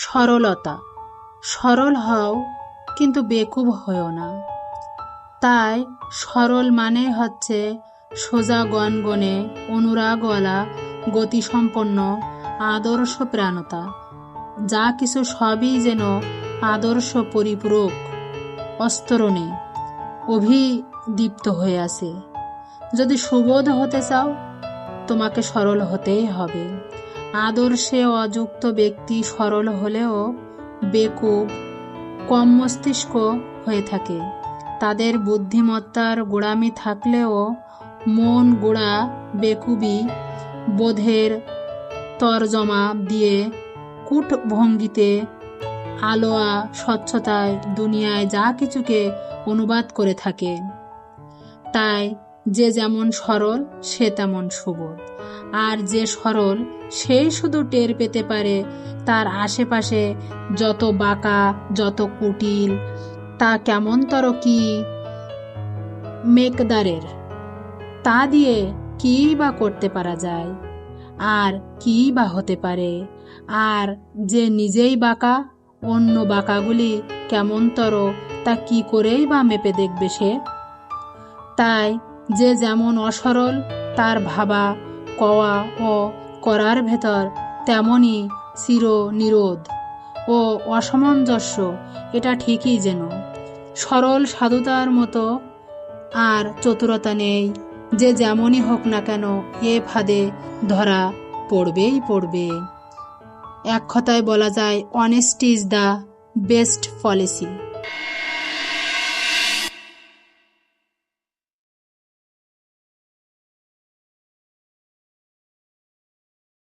সরলতা। সরল হও, কিন্তু বেকুব হও না। তাই সরল মানে হচ্ছে সোজা গনগনে, অনুরাগওয়ালা, গতিসম্পন্ন, আদর্শ প্রাণতা। যা কিছু সবই যেন আদর্শ পরিপূরক, অস্তরণে অভিদীপ্ত হয়ে আছে। যদি সুবোধ হতে চাও, তোমাকে সরল হতেই হবে। আদর্শে অযুক্ত ব্যক্তি সরল হলেও বেকুব, কম মস্তিষ্ক হয়ে থাকে। তাদের বুদ্ধিমত্তার গোড়ামি থাকলেও মন গোড়া বেকুবি বোধের তরজমা দিয়ে কূট ভঙ্গিতে, আলোয়া স্বচ্ছতায় দুনিয়ায় যা কিছুকে অনুবাদ করে থাকে। তাই যে যেমন সরল সে তেমন সুবোধ, আর যে সরল সেই শুধু টের পেতে পারে তার আশেপাশে যত বাঁকা, যত কুটিল, তা কেমনতর কি মেকদারের, তা দিয়ে কী বা করতে পারা যায়, আর কী বা হতে পারে। আর যে নিজেই বাঁকা, অন্য বাঁকাগুলি কেমনতর, তা কি করেই বা মেপে দেখবে সে। তাই যে যেমন অসরল, তার ভাবা, কওয়া ও করার ভেতর তেমনই চির নিরোধ ও অসামঞ্জস্য। এটা ঠিকই যেন সরল সাধুতার মতো আর চতুরতা নেই। যে যেমনই হোক না কেন, এ ফাঁদে ধরা পড়বেই পড়বে। এক কথায় বলা যায়, honesty is the best policy.